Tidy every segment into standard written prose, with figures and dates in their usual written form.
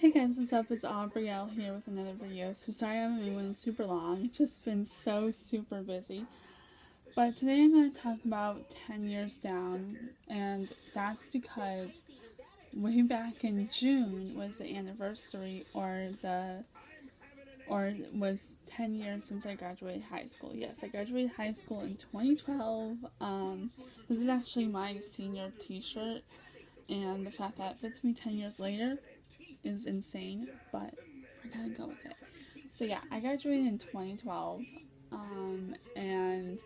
Hey guys, what's up? It's Aubrielle here with another video. So sorry I haven't been going super long. It's just been so super busy. But today I'm going to talk about 10 years down, and that's because way back in June was the anniversary was 10 years since I graduated high school. Yes, I graduated high school in 2012. This is actually my senior t-shirt, and the fact that it fits me 10 years later is insane, but we're gonna go with it. So yeah, I graduated in 2012, and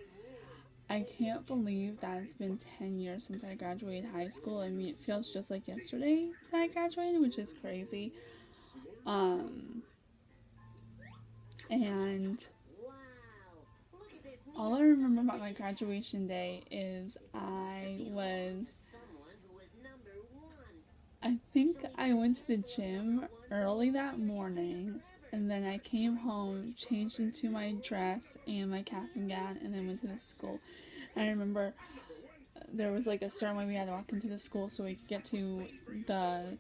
I can't believe that it's been 10 years since I graduated high school. I mean, it feels just like yesterday that I graduated, which is crazy. And all I remember about my graduation day is I think I went to the gym early that morning, and then I came home, changed into my dress and my cap and gown, and then went to the school. And I remember there was like a certain way we had to walk into the school so we could get to the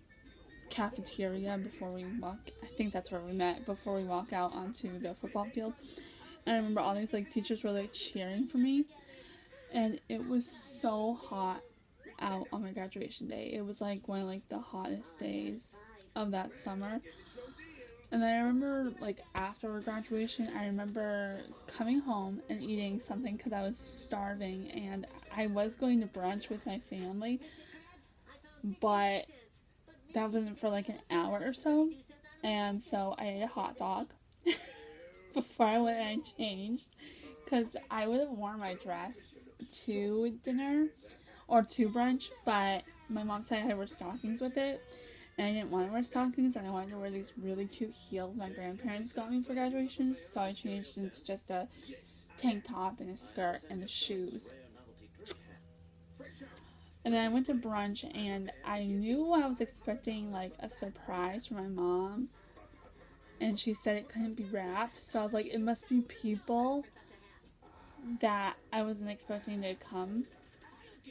cafeteria before we walk. I think that's where we met, before we walk out onto the football field. And I remember all these like teachers were like cheering for me, and it was so hot out on my graduation day. It was like one of like the hottest days of that summer. And then I remember like after graduation, I remember coming home and eating something because I was starving, and I was going to brunch with my family, but that wasn't for like an hour or so, and so I ate a hot dog before I went and I changed, because I would have worn my dress to dinner or to brunch, but my mom said I had to wear stockings with it, and I didn't want to wear stockings, and I wanted to wear these really cute heels my grandparents got me for graduation, so I changed into just a tank top and a skirt and the shoes. And then I went to brunch, and I knew I was expecting like a surprise from my mom, and she said it couldn't be wrapped, so I was like, it must be people that I wasn't expecting to come,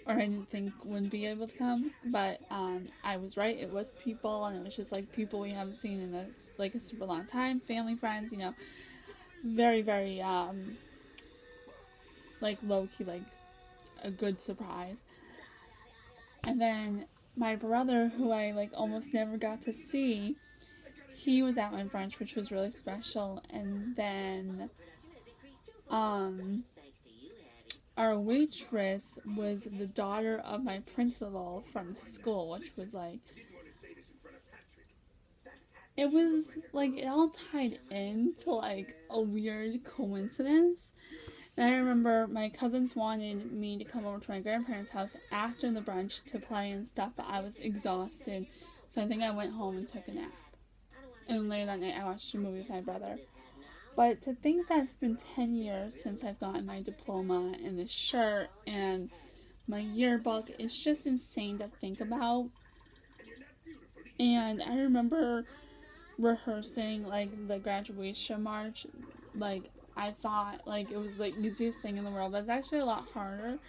or I didn't think wouldn't be able to come, but I was right. It was people, and it was just like people we haven't seen in a super long time, family, friends, very, very like low-key, like a good surprise. And then my brother, who I like almost never got to see, he was at my brunch, which was really special. And then our waitress was the daughter of my principal from school, which was like, it was like it all tied into like a weird coincidence. And I remember my cousins wanted me to come over to my grandparents' house after the brunch to play and stuff, but I was exhausted, so I think I went home and took a nap. And later that night I watched a movie with my brother. But to think that it's been 10 years since I've gotten my diploma and this shirt and my yearbook, it's just insane to think about. And I remember rehearsing like the graduation march. Like, I thought like it was the easiest thing in the world, but it's actually a lot harder.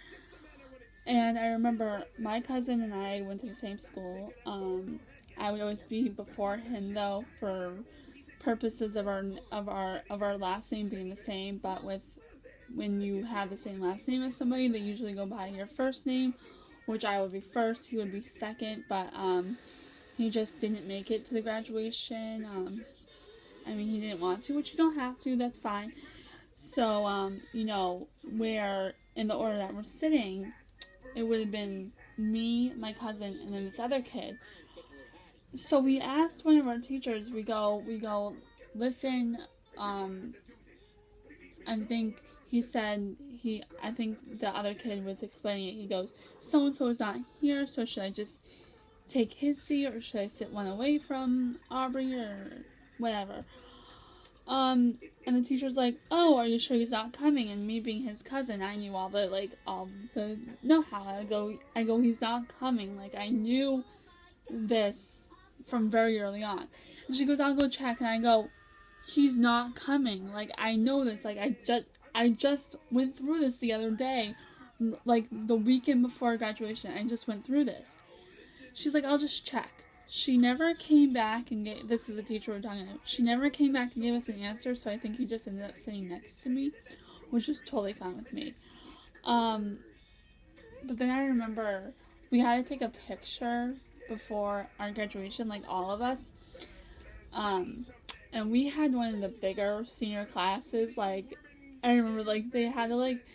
And I remember my cousin and I went to the same school. I would always be before him though, for purposes of our last name being the same, but when you have the same last name as somebody, they usually go by your first name, which I would be first, he would be second, but he just didn't make it to the graduation. I mean, he didn't want to, which you don't have to, that's fine. So, where in the order that we're sitting, it would have been me, my cousin, and then this other kid. So we asked one of our teachers, we go, listen, I think he said, I think the other kid was explaining it, he goes, so-and-so is not here, so should I just take his seat, or should I sit one away from Aubrey, or whatever? And the teacher's like, oh, are you sure he's not coming? And me being his cousin, I knew all the know-how. I go, he's not coming. Like, I knew this from very early on. And she goes, I'll go check. And I go, he's not coming. Like, I know this. Like, I just went through this the other day. Like, the weekend before graduation. I just went through this. She's like, I'll just check. She never came back and gave, this is the teacher we're talking about. She never came back and gave us an answer, so I think he just ended up sitting next to me, which was totally fine with me. But then I remember we had to take a picture before our graduation, like all of us. And we had one of the bigger senior classes. Like, I remember, like, they had to, like,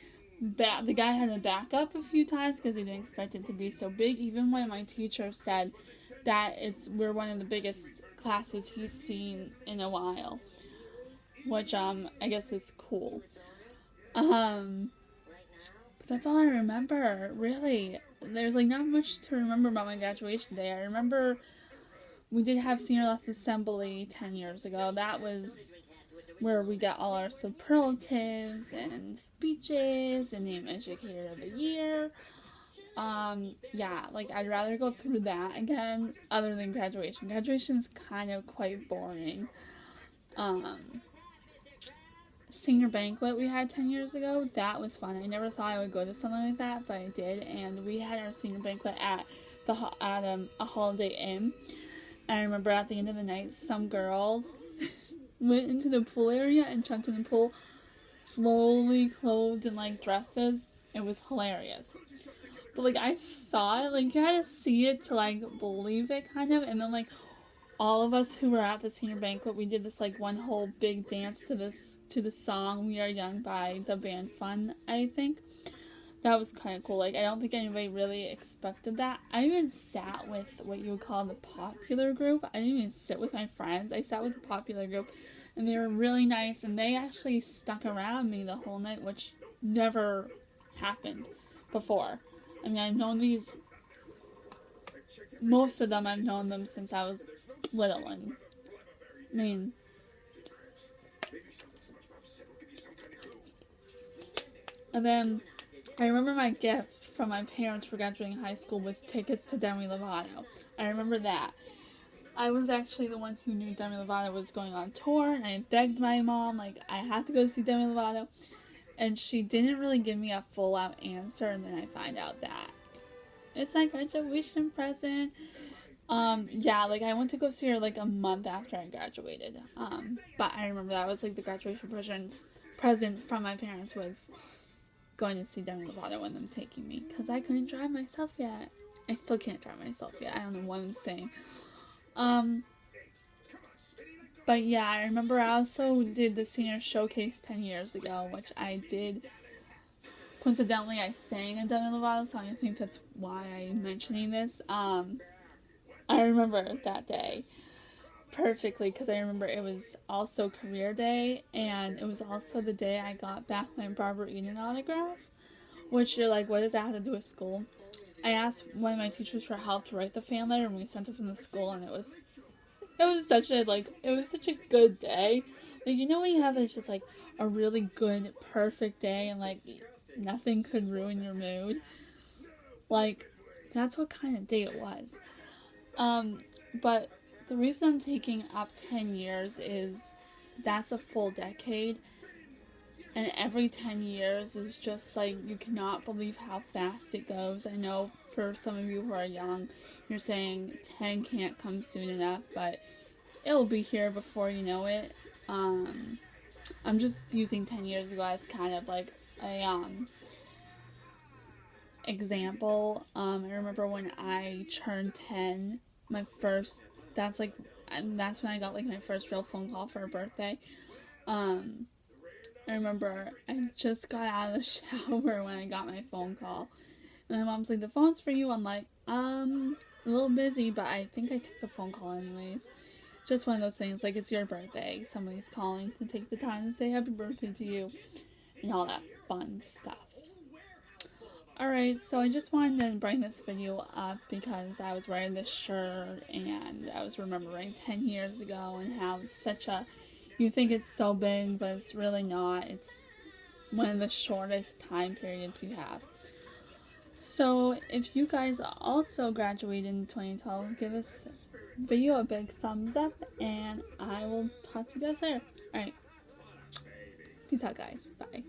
the guy had to back up a few times because he didn't expect it to be so big. Even when my teacher said that we're one of the biggest classes he's seen in a while, which I guess is cool. But that's all I remember, really. There's like not much to remember about my graduation day. I remember we did have senior last assembly 10 years ago. That was where we got all our superlatives and speeches and named Educator of the Year. Yeah, like I'd rather go through that again other than graduation. Graduation's kind of quite boring. Senior banquet we had 10 years ago, that was fun. I never thought I would go to something like that, but I did, and we had our senior banquet at a Holiday Inn. And I remember at the end of the night, some girls went into the pool area and jumped in the pool fully clothed in like dresses. It was hilarious. But like I saw it, like you had to see it to like believe it kind of, and then like all of us who were at the senior banquet, we did this like one whole big dance to the song "We Are Young" by the band Fun, I think. That was kind of cool. Like, I don't think anybody really expected that. I even sat with what you would call the popular group. I didn't even sit with my friends. I sat with the popular group, and they were really nice, and they actually stuck around me the whole night, which never happened before. I mean, I've known most of them, I've known them since I was little, and I mean, and then I remember my gift from my parents for graduating high school was tickets to Demi Lovato. I remember that. I was actually the one who knew Demi Lovato was going on tour, and I begged my mom, like, I had to go see Demi Lovato, and she didn't really give me a full-out answer, and then I find out that it's my graduation present. Yeah, like, I went to go see her, like, a month after I graduated, but I remember that was, like, the graduation present from my parents was going to see Demi Lovato and them taking me, because I couldn't drive myself yet. I still can't drive myself yet. I don't know what I'm saying. But yeah, I remember I also did the senior showcase 10 years ago, which I did. Coincidentally, I sang a Demi Lovato song. I think that's why I'm mentioning this. I remember that day perfectly because I remember it was also career day, and it was also the day I got back my Barbara Eden autograph, which you're like, what does that have to do with school? I asked one of my teachers for help to write the fan letter, and we sent it from the school, and it was such a good day. Like, you know when you have it's just like a really good, perfect day, and like nothing could ruin your mood? Like, that's what kind of day it was. But the reason I'm taking up 10 years is that's a full decade, and every 10 years is just like, you cannot believe how fast it goes. I know for some of you who are young, you're saying 10 can't come soon enough, but it'll be here before you know it. I'm just using 10 years ago as kind of like a example. I remember when I turned 10, that's when I got like my first real phone call for a birthday. I remember I just got out of the shower when I got my phone call. And my mom's like, the phone's for you. I'm like, a little busy, but I think I took the phone call anyways. Just one of those things, like, it's your birthday. Somebody's calling to take the time to say happy birthday to you. And all that fun stuff. Alright, so I just wanted to bring this video up because I was wearing this shirt and I was remembering 10 years ago and how it's you think it's so big, but it's really not. It's one of the shortest time periods you have. So if you guys also graduated in 2012, give this video a big thumbs up, and I will talk to you guys later. Alright, peace out guys, bye.